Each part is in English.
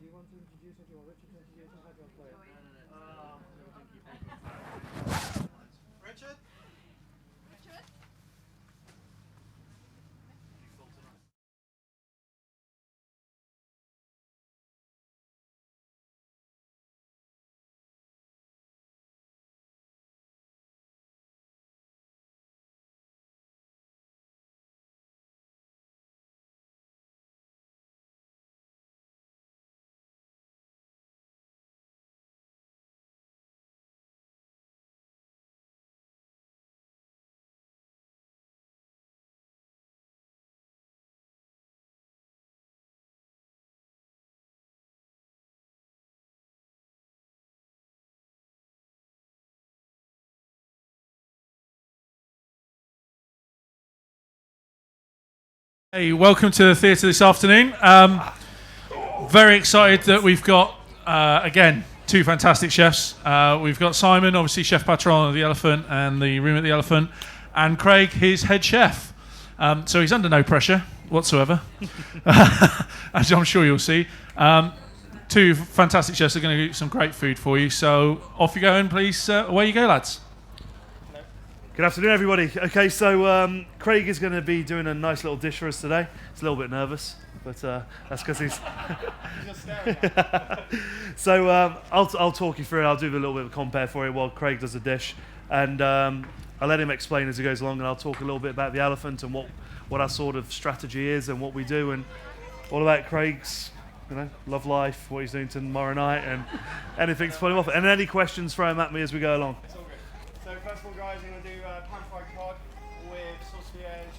Do you want to introduce or do you want Richard to introduce or how do you want to play it? Richard? Richard? Hey, welcome to the theatre this afternoon. Very excited that we've got, again, two fantastic chefs. We've got Simon, obviously chef patron of the Elephant and the Room at the Elephant, and Craig, his head chef. So he's under no pressure whatsoever, as I'm sure you'll see. Two fantastic chefs are going to do some great food for you. So off you go, and please, away you go, lads. Good afternoon, everybody. Okay, so Craig is going to be doing a nice little dish for us today. He's a little bit nervous, but that's because he's... So I'll talk you through it. I'll do a little bit of a compare for you while Craig does the dish. And I'll let him explain as he goes along, and I'll talk a little bit about the Elephant and what our sort of strategy is and what we do, and all about Craig's love life, what he's doing tomorrow night, and anything to put him off. And any questions, throw them at me as we go along. So first of all, guys, I'm going to do pan-fried cod with sauce vierge,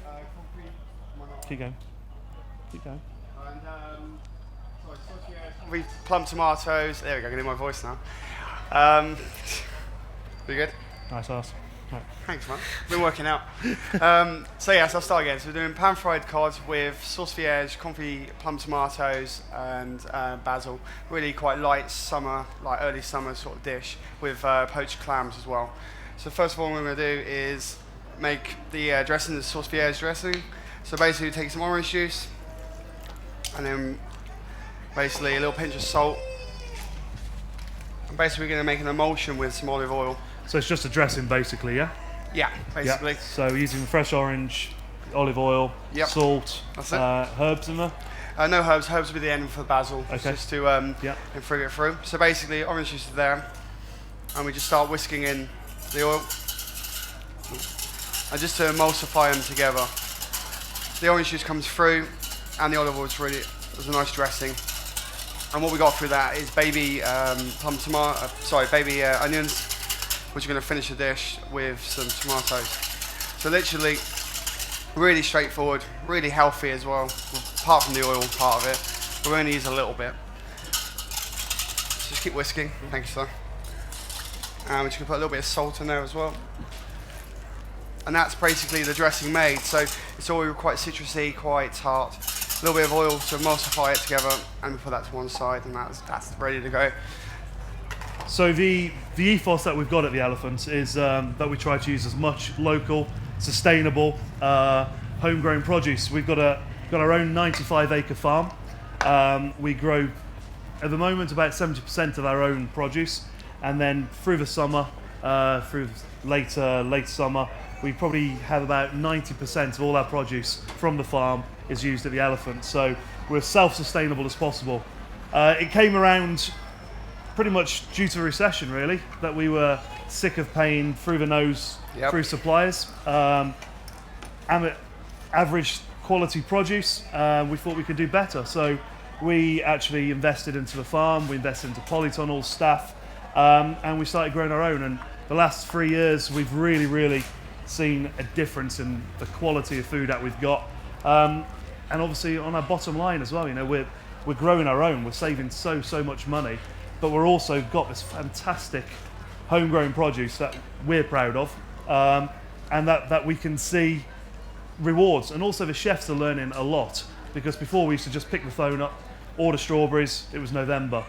cookery. Keep going. Keep going. And sorry, sauce vierge. With plum tomatoes. There we go. I can hear my voice now. You good? Nice ass. Right. Thanks, man. Been working out. So yes, I'll start again. So we're doing pan-fried cod with sauce vierge, confit plum tomatoes, and basil. Really quite light summer, like early summer sort of dish with poached clams as well. So first of all, what we're going to do is make the dressing, the sauce vierge dressing. So basically, we take some orange juice, and then basically a little pinch of salt. And basically, we're going to make an emulsion with some olive oil. So it's just a dressing, basically, yeah? Yeah, basically. Yeah. So using fresh orange, olive oil, salt, That's it. herbs in there? No herbs. Herbs will be the end for the basil, Okay. just to improve it through. So basically, orange juice is there, and we just start whisking in the oil, and just to emulsify them together. The orange juice comes through, and the olive oil is really, there's a nice dressing. And what we got through that is baby baby onions, which we're going to finish the dish with some tomatoes. So literally, really straightforward, really healthy as well, apart from the oil part of it. We're going to use a little bit. So just keep whisking. Thank you, sir. And we're just going to put a little bit of salt in there as well. And that's basically the dressing made. So it's all quite citrusy, quite tart. A little bit of oil to emulsify it together, and we put that to one side, and that's ready to go. So the ethos that we've got at the Elephant is that we try to use as much local, sustainable, homegrown produce. We've got our own 95-acre farm. We grow, at the moment, about 70% of our own produce, and then through the summer, through late summer, we probably have about 90% of all our produce from the farm is used at the Elephant. So we're as self-sustainable as possible. It came around pretty much due to the recession, really, that we were sick of paying through the nose through suppliers. Average quality produce, we thought we could do better. So we actually invested into the farm, we invested into polytunnel staff, and we started growing our own. And the last 3 years, we've really seen a difference in the quality of food that we've got. And obviously on our bottom line as well, we're growing our own, we're saving so much money, but we're also got this fantastic homegrown produce that we're proud of, and that we can see rewards. And also the chefs are learning a lot, because before we used to just pick the phone up, order strawberries, it was November,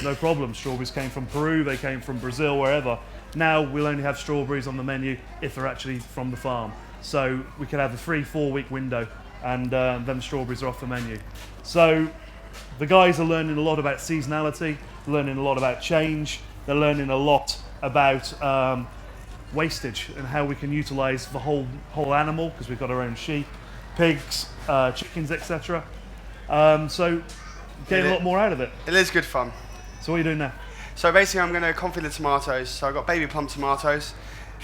no problem. Strawberries came from Peru, they came from Brazil, wherever. Now we'll only have strawberries on the menu if they're actually from the farm. So we could have a 3-4 week window, and then the strawberries are off the menu. So the guys are learning a lot about seasonality, learning a lot about change, they're learning a lot about wastage and how we can utilise the whole animal, because we've got our own sheep, pigs, chickens, etc. So getting a lot more out of it. It is good fun. So what are you doing now? So basically I'm going to confit the tomatoes. So I've got baby plum tomatoes.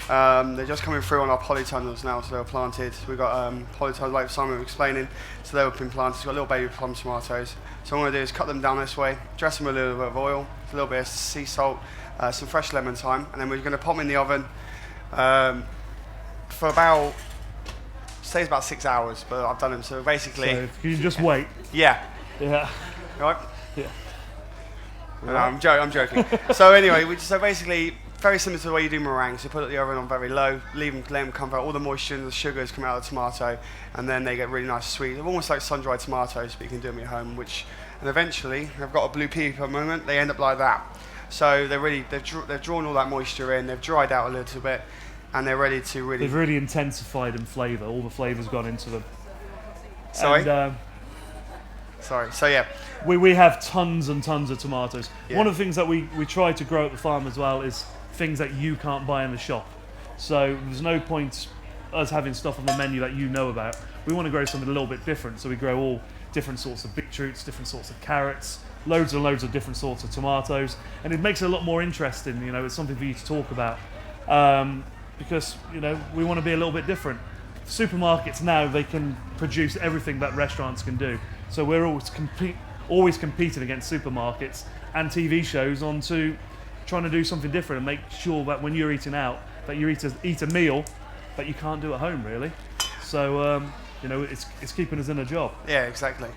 They're just coming through on our polytunnels now, so they're planted. We've got polytunnels like Simon was explaining, so they've been planted. We've got little baby plum tomatoes. So what I'm going to do is cut them down this way, dress them with a little bit of oil, a little bit of sea salt, some fresh lemon thyme, and then we're going to pop them in the oven for about, stays about 6 hours, but I've done them, so basically... So can you just wait? Yeah. Yeah. Right? Yeah. No, I'm joking. So anyway, so basically, very similar to the way you do meringues. You put the oven on very low, let them come out, all the moisture and the sugars come out of the tomato, and then they get really nice sweet. They're almost like sun-dried tomatoes, but you can do them at home, and eventually, I've got a blue pea at the moment, they end up like that. So they've drawn all that moisture in, they've dried out a little bit, and they're ready to really... They've really intensified in flavour, all the flavour's gone into them. Sorry? And, Sorry, so yeah. We have tons and tons of tomatoes. Yeah. One of the things that we try to grow at the farm as well is things that you can't buy in the shop. So there's no point us having stuff on the menu that you know about. We want to grow something a little bit different, so we grow all different sorts of beetroots, different sorts of carrots, loads and loads of different sorts of tomatoes, and it makes it a lot more interesting. You know, it's something for you to talk about because we want to be a little bit different. Supermarkets now, they can produce everything that restaurants can do, so we're always competing against supermarkets and TV shows onto trying to do something different and make sure that when you're eating out, that you eat a meal that you can't do at home, really. So it's keeping us in a job. Yeah, exactly.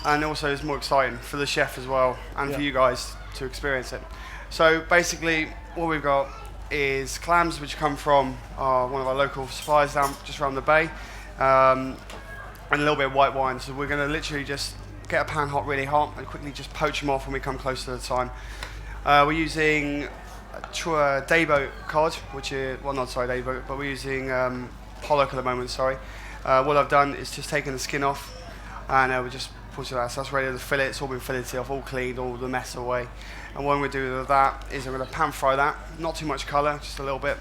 And also it's more exciting for the chef as well, and for you guys to experience it. So basically, what we've got is clams, which come from one of our local suppliers down just around the bay, and a little bit of white wine. So we're going to literally just get a pan hot, really hot, and quickly just poach them off when we come close to the time. We're using Dayboat cod, which is, well, not sorry, Dayboat, but we're using pollock at the moment, sorry. What I've done is just taken the skin off, and we just put it out. So that's ready to fillet. It's all been filleted off, all cleaned, all the mess away. And what we do with that is I'm going to pan fry that, not too much colour, just a little bit.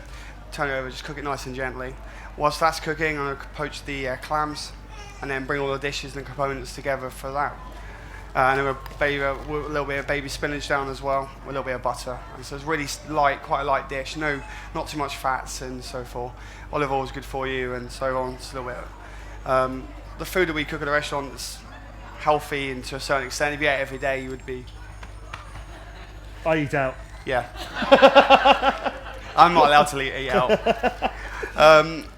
Turn it over, just cook it nice and gently. Whilst that's cooking, I'm going to poach the clams, and then bring all the dishes and components together for that. And then we'll a little bit of baby spinach down as well, with a little bit of butter. And so it's really light, quite a light dish. No, not too much fats and so forth. Olive oil is good for you, and so on. It's a little bit. The food that we cook at the restaurant is healthy, and to a certain extent, if you ate it every day, you would be. I eat out. Yeah. I'm not allowed to eat out.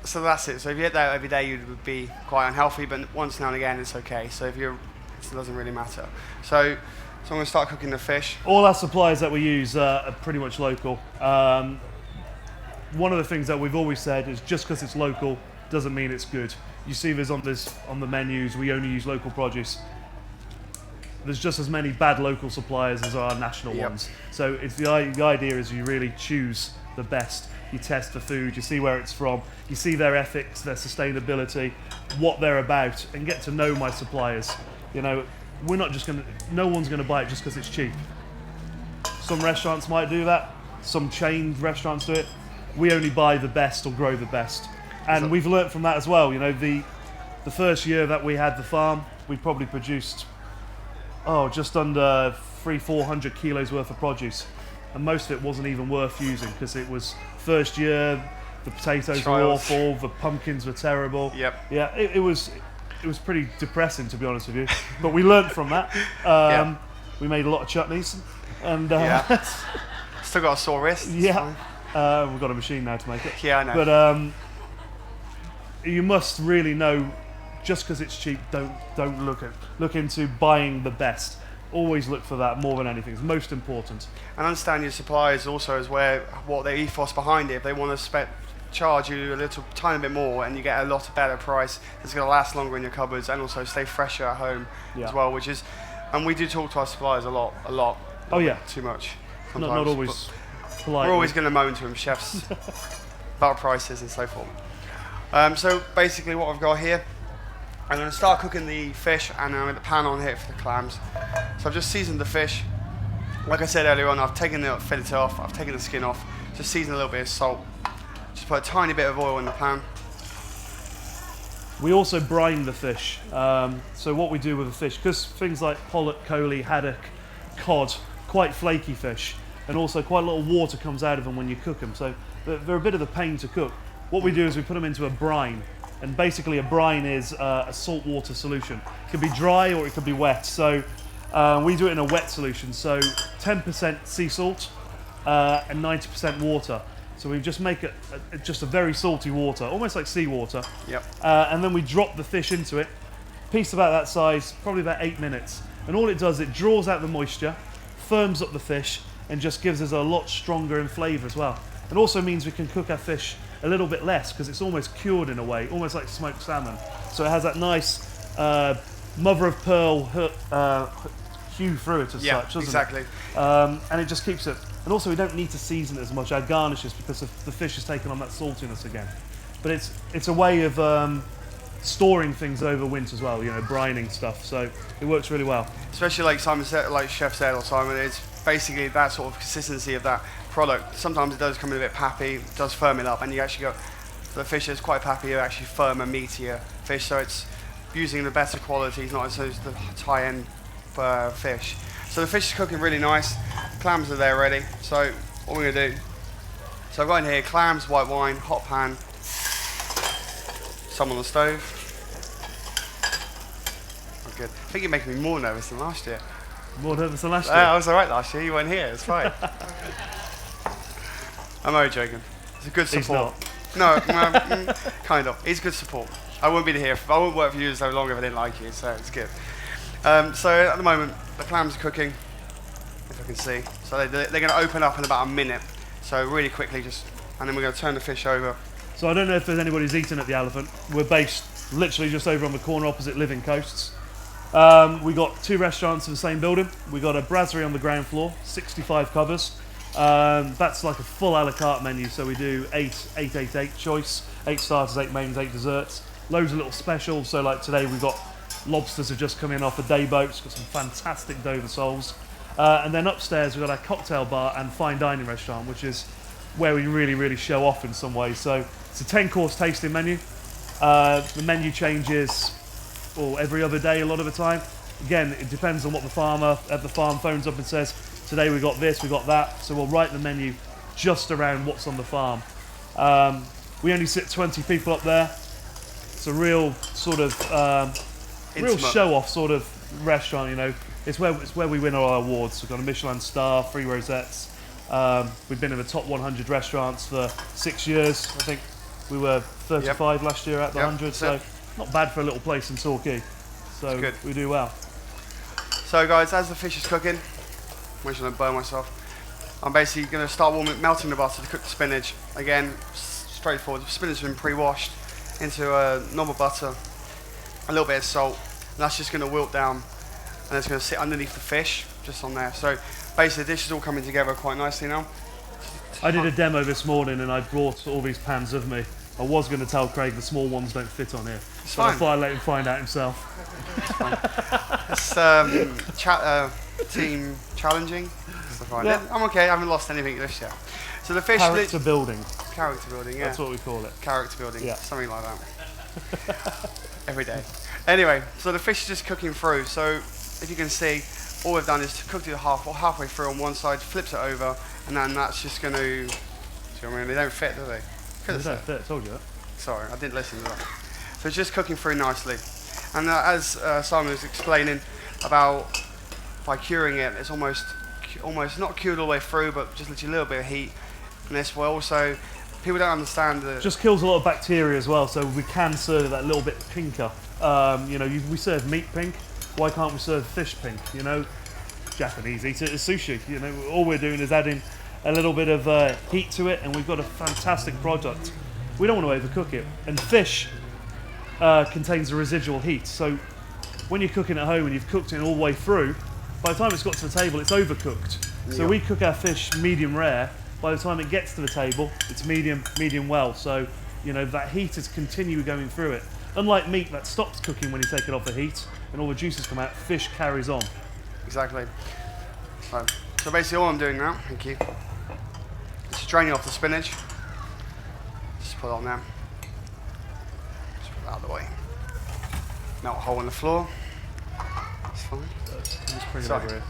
So that's it. So if you eat that every day, you would be quite unhealthy. But once now and again, it's okay. So it doesn't really matter. So I'm going to start cooking the fish. All our suppliers that we use are pretty much local. One of the things that we've always said is just because it's local doesn't mean it's good. You see this on the menus, we only use local produce. There's just as many bad local suppliers as are national ones. So it's the idea is you really choose the best. You test the food, you see where it's from, you see their ethics, their sustainability, what they're about, and get to know my suppliers. We're not just no one's gonna buy it just because it's cheap. Some restaurants might do that, some chain restaurants do it. We only buy the best or grow the best. And we've learnt from that as well. The first year that we had the farm, we probably produced just under 300-400 kilos worth of produce, and most of it wasn't even worth using because it was first year. The potatoes were awful, the pumpkins were terrible. Yep. Yeah, it was pretty depressing, to be honest with you. But we learnt from that. We made a lot of chutneys, and still got a sore wrist. Yeah, we've got a machine now to make it. Yeah, I know. But you must really know. Just because it's cheap, don't look into buying the best. Always look for that more than anything. It's most important. And understand your suppliers also as what their ethos behind it. If they want to charge you a little tiny bit more, and you get a lot better price, it's going to last longer in your cupboards and also stay fresher at home as well. And we do talk to our suppliers a lot. Oh yeah, too much. Not always polite. We're always going to moan to them, chefs, about prices and so forth. So basically, what I've got here I'm going to start cooking the fish, and I'm going to pan on here for the clams. So I've just seasoned the fish. Like I said earlier on, I've taken the fillet off, I've taken the skin off, just seasoned a little bit of salt. Just put a tiny bit of oil in the pan. We also brine the fish. So what we do with the fish, because things like pollock, coley, haddock, cod, quite flaky fish, and also quite a lot of water comes out of them when you cook them. So they're a bit of a pain to cook. What we do is we put them into a brine. And basically a brine is a salt water solution. It could be dry or it could be wet. So we do it in a wet solution. So 10% sea salt and 90% water. So we just make it just a very salty water, almost like seawater. Yep. And then we drop the fish into it. Piece about that size, probably about 8 minutes. And all it does, it draws out the moisture, firms up the fish, and just gives us a lot stronger in flavour as well. It also means we can cook our fish a little bit less because it's almost cured in a way, almost like smoked salmon. So it has that nice mother of pearl hue through it as such, doesn't exactly. it? And it just keeps it. And also we don't need to season it as much, our garnishes, because the fish has taken on that saltiness again. But it's a way of storing things over winter as well, you know, brining stuff. So it works really well. Especially like Simon said, like Chef said, or Simon, it's basically that sort of consistency of that product. Sometimes it does come in a bit pappy, it does firm it up, and you actually got the fish is quite pappy, you actually firm and meatier fish, so it's using the better qualities, not as the high-end fish. So the fish is cooking really nice, clams are there ready, so what we're going to do, so I've got in here clams, white wine, hot pan, some on the stove. Oh, good. I think you're making me more nervous than last year. More nervous than last year? I was alright last year, you weren't here, it's fine. I'm only joking. It's a good support. He's not. No, kind of. He's good support. I wouldn't be here. I wouldn't work for you so long if I didn't like you. So it's good. So at the moment, the clams are cooking, if I can see. So they're going to open up in about a minute. So really quickly, and then we're going to turn the fish over. So I don't know if there's anybody who's eaten at the Elephant. We're based literally just over on the corner opposite Living Coasts. We got 2 restaurants in the same building. We got a brasserie on the ground floor, 65 covers. That's like a full a la carte menu, so we do 8 choice, 8 starters, 8 mains, 8 desserts, loads of little specials. So like today we've got lobsters have just come in off a day boat, got some fantastic Dover soles. And then upstairs we've got our cocktail bar and fine dining restaurant, which is where we really show off in some ways. So it's a 10-course tasting menu. The menu changes every other day a lot of the time. Again, it depends on what the farmer at the farm phones up and says, today we got this, we got that. So we'll write the menu just around what's on the farm. We only sit 20 people up there. It's a real sort of real show-off sort of restaurant, you know. It's where we win all our awards. We've got a Michelin star, 3 rosettes. We've been in the top 100 restaurants for 6 years. I think we were 35 last year at the 100, so not bad for a little place in Torquay. So good. We do well. So guys, as the fish is cooking, I'm just going to burn myself. I'm basically going to start melting the butter to cook the spinach. Again, straightforward. The spinach has been pre-washed into a normal butter, a little bit of salt, and that's just going to wilt down, and it's going to sit underneath the fish, just on there. So basically, the dish is all coming together quite nicely now. I did a demo this morning, and I brought all these pans with me. I was going to tell Craig the small ones don't fit on here, but I thought I'd let him find out himself. It's team challenging. Yeah. I'm okay. I haven't lost anything this year. So the fish character building. Character building, yeah. That's what we call it. Character building, yeah. Something like that. Every day. Anyway, so the fish is just cooking through. So if you can see, all we've done is cooked it halfway through on one side, flips it over, and then that's just going to. I mean, they don't fit, do they? They don't fit. I told you that. Sorry, I didn't listen to that. So it's just cooking through nicely, and as Simon was explaining about by curing it, it's almost not cured all the way through, but just literally a little bit of heat. And this will also, people don't understand that. Just kills a lot of bacteria as well, so we can serve it that little bit pinker. You know, we serve meat pink. Why can't we serve fish pink? You know, Japanese eat it as sushi. You know, all we're doing is adding a little bit of heat to it, and we've got a fantastic product. We don't want to overcook it, and fish contains a residual heat. So when you're cooking at home and you've cooked it all the way through, by the time it's got to the table, it's overcooked. So we cook our fish medium rare. By the time it gets to the table, it's medium well. So, you know, that heat is continually going through it. unlike meat that stops cooking when you take it off the heat and all the juices come out, fish carries on. Exactly. Right. So basically all I'm doing now, thank you, is draining off the spinach. Just put it on there. Just put it out of the way. Melt a hole in the floor. It's fine. Just bring it Sorry. over here.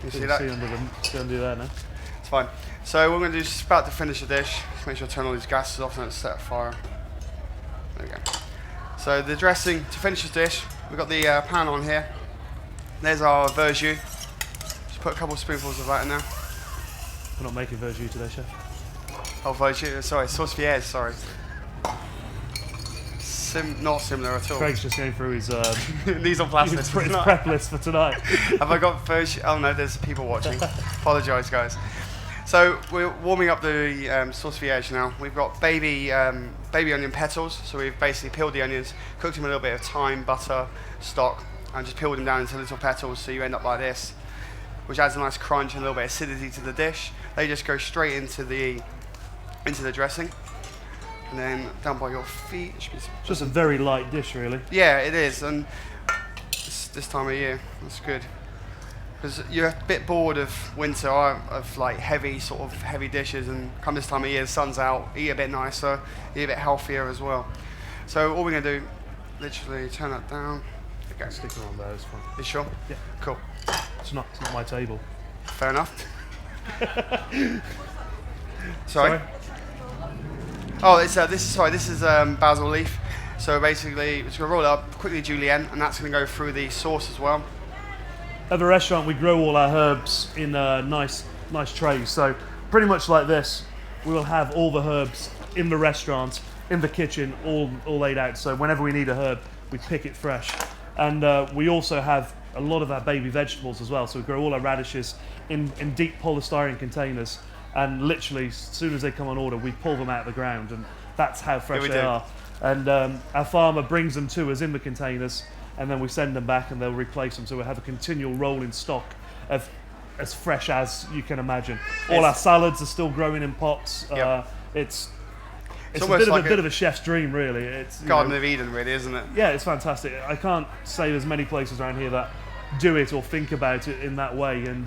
You see See that? see under there now. It's fine. So what we're going to do is just about to finish the dish. Just make sure I turn all these gases off and don't set a fire. There we go. So the dressing, to finish the dish, we've got the pan on here. There's our verjus. Just put a couple of spoonfuls of that in there. We're not making verjus today, chef. Oh, verjus, sorry, sauce vierge, sorry. Not similar at all. Craig's just going through his These are plastic. his prep list for tonight. Have I got verjus? Oh no, there's people watching. Apologise, guys. So we're warming up the sauce vierge now. We've got baby onion petals. So we've basically peeled the onions, cooked them in a little bit of thyme, butter, stock, and just peeled them down into little petals. So you end up like this, which adds a nice crunch and a little bit of acidity to the dish. They just go straight into the dressing, and then down by your feet. Just a very light dish, really. Yeah, it is, and this time of year, that's good. Because you're a bit bored of winter, of like heavy dishes, and come this time of year, the sun's out, eat a bit nicer, eat a bit healthier as well. So all we're gonna do, literally turn that down. Okay. Stick it on there, it's fine. You sure? Yeah. Cool. It's not my table. Fair enough. Sorry. Oh, this is basil leaf. So basically, it's gonna roll it up quickly, julienne, and that's gonna go through the sauce as well. At the restaurant, we grow all our herbs in nice trays. So pretty much like this, we will have all the herbs in the restaurant, in the kitchen, all laid out. So whenever we need a herb, we pick it fresh. And we also have a lot of our baby vegetables as well. So we grow all our radishes in deep polystyrene containers. And literally, as soon as they come on order, we pull them out of the ground. And that's how fresh they are. And our farmer brings them to us in the containers, and then we send them back and they'll replace them. So we have a continual rolling stock of as fresh as you can imagine. All our salads are still growing in pots. Yep. It's It's a almost like bit of a chef's dream, really. It's Garden of Eden, really, isn't it? yeah, it's fantastic. I can't say there's many places around here that do it or think about it in that way, and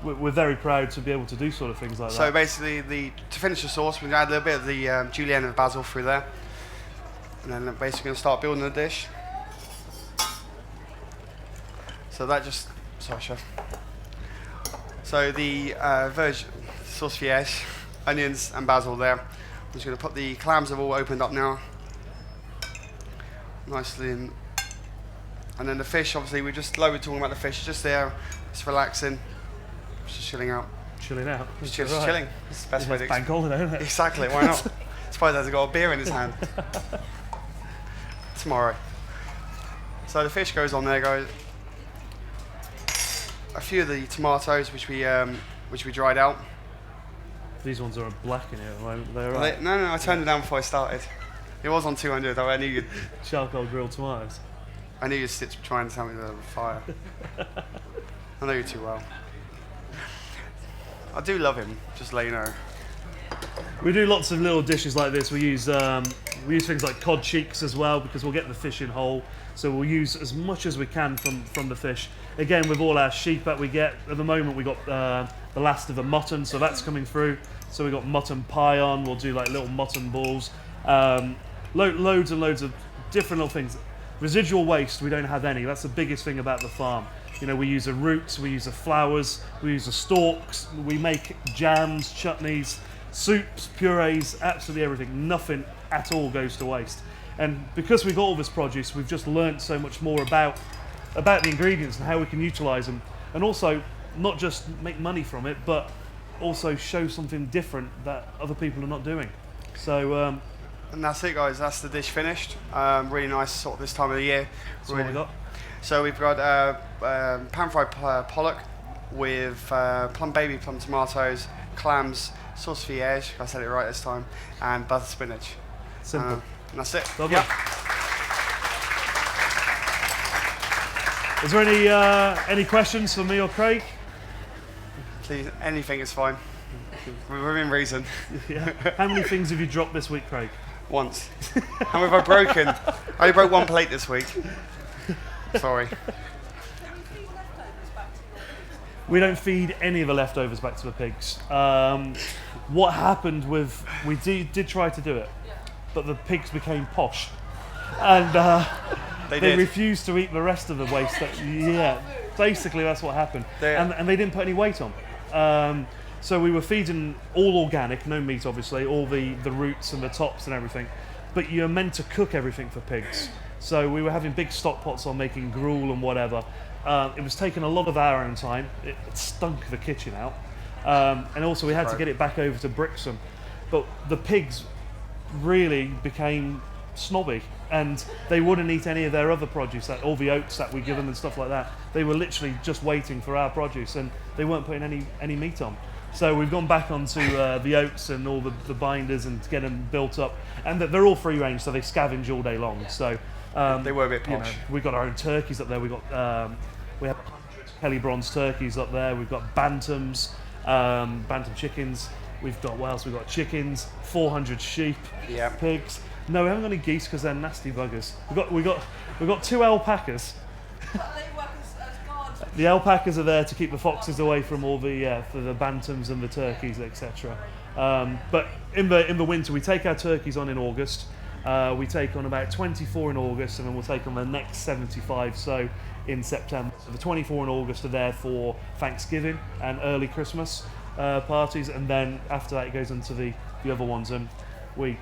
we're very proud to be able to do sort of things like that. So basically, to finish the sauce, we add a little bit of the julienne and basil through there, and then basically going to start building the dish. So that just, sorry, chef. So the sauce vierge, onions and basil there. I'm just going to put the clams have all opened up now, nicely in. And then the fish, obviously, we just loaded talking about the fish, just there, it's relaxing, just chilling out. Chilling out. Just chilling. It's the best way to Bank holiday, isn't it? Exactly, why not? Suppose has got a beer in his hand. Tomorrow. So the fish goes on there, guys. A few of the tomatoes which we dried out. These ones are black in here at the moment. They're right. No, I turned it down before I started. It was on 200. I knew you'd. Charcoal grilled tomatoes. I knew you'd try and tell me the fire. I know you too well. I do love him. Just to let you know. We do lots of little dishes like this. We use things like cod cheeks as well, because we'll get the fish in whole. So we'll use as much as we can from the fish. Again, with all our sheep that we get, at the moment we got the last of the mutton, so that's coming through. So we got mutton pie on, we'll do like little mutton balls. Loads and loads of different little things. Residual waste, we don't have any. That's the biggest thing about the farm. You know, we use the roots, we use the flowers, we use the stalks, we make jams, chutneys, soups, purees, absolutely everything. Nothing at all goes to waste. And because we've got all this produce, we've just learnt so much more about the ingredients and how we can utilise them. And also, not just make money from it, but also show something different that other people are not doing. So, and that's it, guys. That's the dish finished. Really nice sort of this time of the year. so what we got? So we've got pan-fried pollock with baby plum tomatoes, clams, sauce vierge, I said it right this time, and butter spinach. Simple. And that's it. Lovely. Yep. Is there any questions for me or Craig? Please, anything is fine. We're within reason. Yeah. How many things have you dropped this week, Craig? Once. How many have I broken? I only broke one plate this week. Sorry. We don't feed any of the leftovers back to the pigs. What happened with... We did try to do it, but the pigs became posh. And they refused to eat the rest of the waste. Basically that's what happened. And they didn't put any weight on. So we were feeding all organic, no meat obviously, all the roots and the tops and everything. But you're meant to cook everything for pigs. So we were having big stock pots on making gruel and whatever. It was taking a lot of our own time. It stunk the kitchen out. And also we had to get it back over to Brixham. But the pigs really became snobby and they wouldn't eat any of their other produce, all the oats that we give them and stuff like that. They were literally just waiting for our produce and they weren't putting any meat on. So we've gone back onto the oats and all the binders and to get them built up. And they're all free range, so they scavenge all day long. So they were a bit posh. We've got our own turkeys up there. We have 100 Kelly Bronze turkeys up there. We've got bantams, bantam chickens. We've got, what else? We've got chickens, 400 sheep, pigs. No, we haven't got any geese because they're nasty buggers. We've got 2 alpacas. The alpacas are there to keep the foxes away from all for the bantams and the turkeys, etc. But in the winter, we take our turkeys on in August. We take on about 24 in August, and then we'll take on the next 75. So in September, so the 24 in August are there for Thanksgiving and early Christmas parties, and then after that it goes into the other ones, and we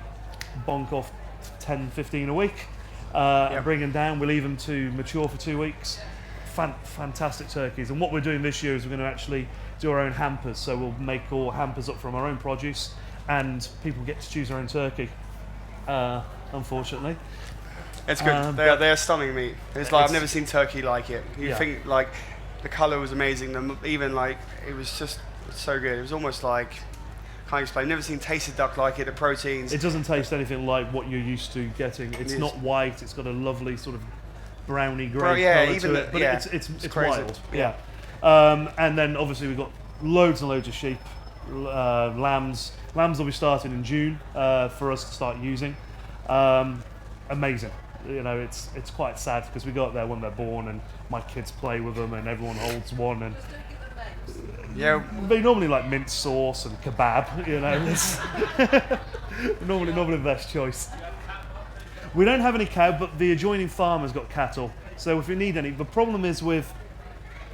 bonk off 10, 15 a week and bring them down. We leave them to mature for 2 weeks. Fantastic turkeys. And what we're doing this year is we're going to actually do our own hampers. So we'll make all hampers up from our own produce, and people get to choose their own turkey. Unfortunately, it's good. They're stunning meat. It's like I've never seen turkey like it. You think like the colour was amazing. Even like it was just so good. It was almost like, can't explain. Never seen tasted duck like it. The proteins. It doesn't taste anything like what you're used to getting. It's not white. It's got a lovely sort of browny grey colour to it. But it's wild. Yeah. And then obviously we've got loads and loads of sheep, lambs. Lambs will be starting in June for us to start using. Amazing. You know, it's quite sad because we go up there when they're born and my kids play with them and everyone holds one, and they normally like mint sauce and kebab. You know, it's normally the best choice. We don't have any cow, but the adjoining farm has got cattle. So if we need any, the problem is with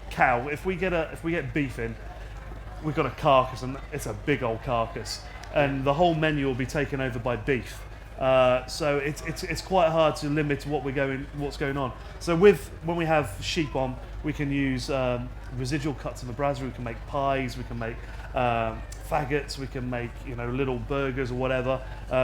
cow. If we get beef in, we've got a carcass, and it's a big old carcass, and the whole menu will be taken over by beef. So it's quite hard to limit what's going on. So when we have sheep on, we can use residual cuts in the brasserie. We can make pies. We can make faggots. We can make little burgers or whatever,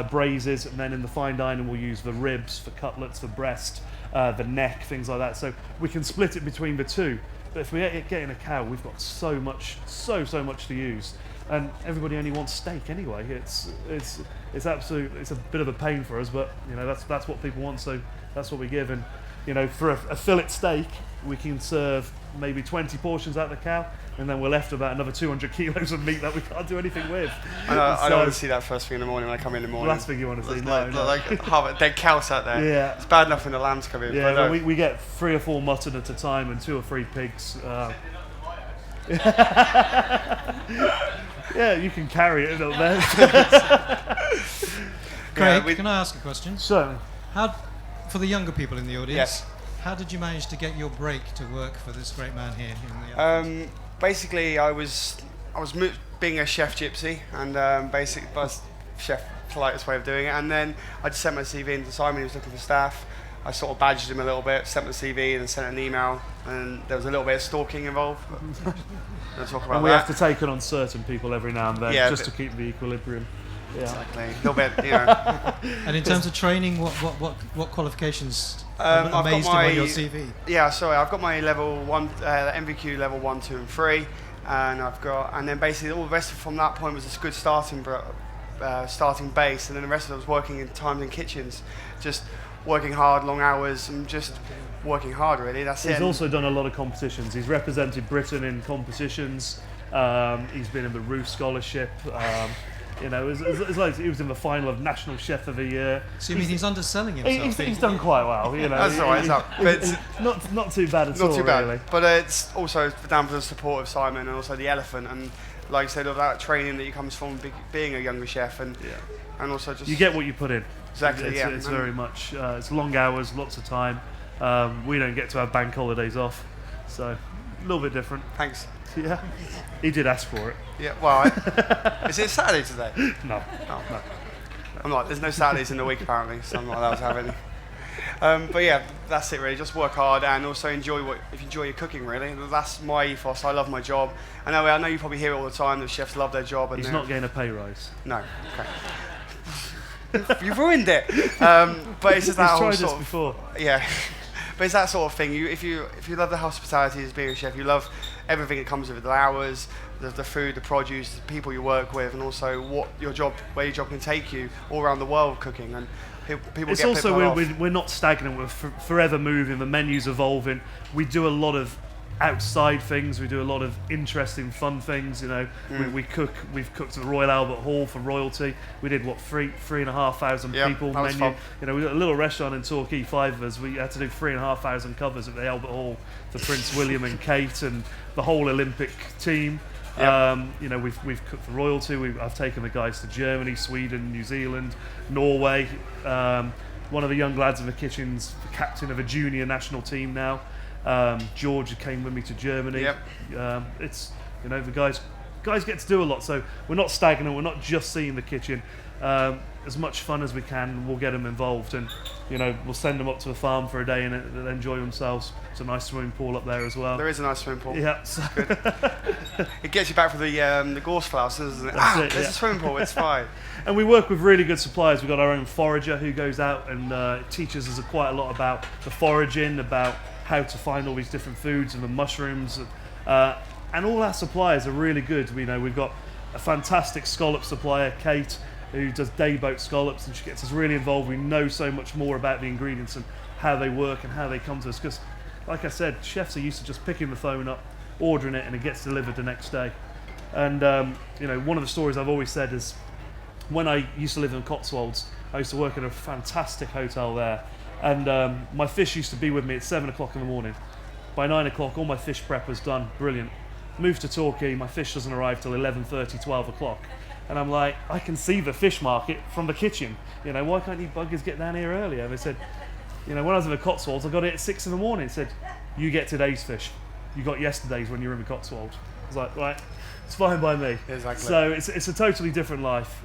braises, and then in the fine dining we'll use the ribs for cutlets, the breast, the neck, things like that. So we can split it between the two. But if we get in a cow, we've got so much to use, and everybody only wants steak anyway. It's a bit of a pain for us, but that's what people want, so that's what we give. And for a fillet steak, we can serve maybe 20 portions out of the cow, and then we're left with about another 200 kilos of meat that we can't do anything with. I don't want to see that first thing in the morning when I come in the morning. Last thing you want to see. Like half a dead cow sat there. Yeah. It's bad enough when the lambs come in. Yeah, we get 3 or 4 mutton at a time and 2 or 3 pigs. Yeah, you can carry it up there. Craig, can I ask a question? So, for the younger people in the audience, yes. How did you manage to get your break to work for this great man here in the basically, I was being a chef gypsy, and basically, that's chef politest way of doing it. And then I just sent my CV in to Simon. He was looking for staff. I sort of badged him a little bit, sent my CV, and then sent an email. And there was a little bit of stalking involved. We'll talk about and we that. have to take it on certain people every now and then, just to keep the equilibrium. Yeah. Exactly. A little bit, And in terms of training, what qualifications I've amazed got him on your CV? Yeah, sorry, I've got my level 1, MVQ level 1, 2 and 3, and then basically all the rest from that point was a good starting base, and then the rest of it was working in times in kitchens, just working hard, long hours, and just working hard really, that's it. He's also done a lot of competitions. He's represented Britain in competitions, he's been in the Roof Scholarship, You know, it's like he was in the final of National Chef of the Year. So you mean he's underselling himself? He's done quite well, you know. That's all right, it's up. But it's Not too bad at all, not too bad. really. But it's also down for the support of Simon and also the Elephant, and like I said, of that training that comes from being a younger chef, and also just You get what you put in. exactly. It's very much. It's long hours, lots of time. We don't get to have bank holidays off, so a little bit different. Thanks. Yeah, he did ask for it. Yeah. Well, is it Saturday today? No. Oh, no. I'm like, there's no Saturdays in the week apparently, so I'm not allowed to have any. But yeah, that's it really. Just work hard and also enjoy if you enjoy your cooking. Really, that's my ethos. I love my job. I know you probably hear it all the time that chefs love their job. And He's not getting a pay rise. No. Okay. You've ruined it. But it's just that He's whole tried sort this of, before. yeah. But it's that sort of thing. If you love the hospitality as being a chef, you love everything that comes with it, the hours, the food, the produce, the people you work with, and also where your job can take you all around the world cooking. And people It's get also people we're not stagnant. We're forever moving. The menu's evolving. We do a lot of outside things. We do a lot of interesting, fun things. You know, we cook. We've cooked at the Royal Albert Hall for royalty. We did 3,500 people that was menu. fun. You know, we got a little restaurant in Torquay, 5 of us. We had to do 3,500 covers at the Albert Hall for Prince William and Kate and the whole Olympic team. You know, we've cooked for royalty. I've taken the guys to Germany, Sweden, New Zealand, Norway. One of the young lads in the kitchen's the captain of a junior national team now. George came with me to Germany. It's, you know, the guys get to do a lot, so we're not stagnant. We're not just seeing the kitchen. As much fun as we can, we'll get them involved, and you know, we'll send them up to the farm for a day and they'll enjoy themselves. There's a nice swimming pool up there as well. There is a nice swimming pool. Yeah, so It gets you back for the gorse flowers, doesn't it? That's it, There's yeah. a swimming pool. It's fine. and we work with really good suppliers. We've got our own forager who goes out and teaches us quite a lot about the foraging, about how to find all these different foods and the mushrooms. And all our suppliers are really good. We know we've got a fantastic scallop supplier, Kate, who does day boat scallops, and she gets us really involved. We know so much more about the ingredients and how they work and how they come to us. Because, like I said, chefs are used to just picking the phone up, ordering it, and it gets delivered the next day. And you know, one of the stories I've always said is when I used to live in the Cotswolds, I used to work in a fantastic hotel there, and my fish used to be with me at 7 o'clock in the morning. By 9 o'clock, all my fish prep was done. Brilliant. Moved to Torquay, my fish doesn't arrive till 11:30, 12 o'clock. And I'm like, I can see the fish market from the kitchen. You know, why can't you buggers get down here earlier? And they said, you know, when I was in the Cotswolds, I got it at 6 in the morning. It said, you get today's fish. You got yesterday's when you were in the Cotswolds. I was like, right, it's fine by me. Exactly. So it's a totally different life.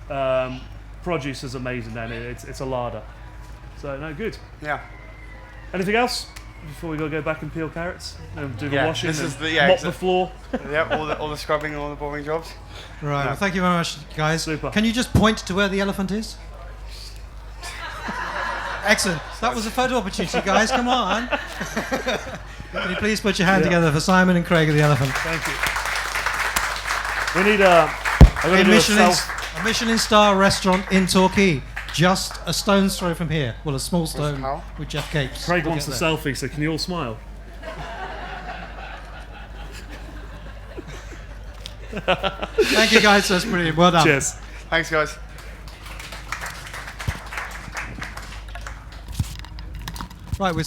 Produce is amazing down here. It's a larder. So, no, good. Yeah. Anything else before we go back and peel carrots and do the Yeah, washing this and is the- mop the floor? Yep. All the scrubbing and all the boring jobs. Right, well, thank you very much, guys. Super. Can you just point to where the elephant is? Excellent. That was a photo opportunity, guys. Come on. Can you please put your hand together for Simon and Craig of the elephant? Thank you. We need I'm gonna do A Michelin star restaurant in Torquay, just a stone's throw from here. Well, a small stone How? with Jeff Capes. Craig We'll wants a get there. selfie, so can you all smile? Thank you, guys. That's brilliant. Well done. Cheers. Thanks, guys. Right, we're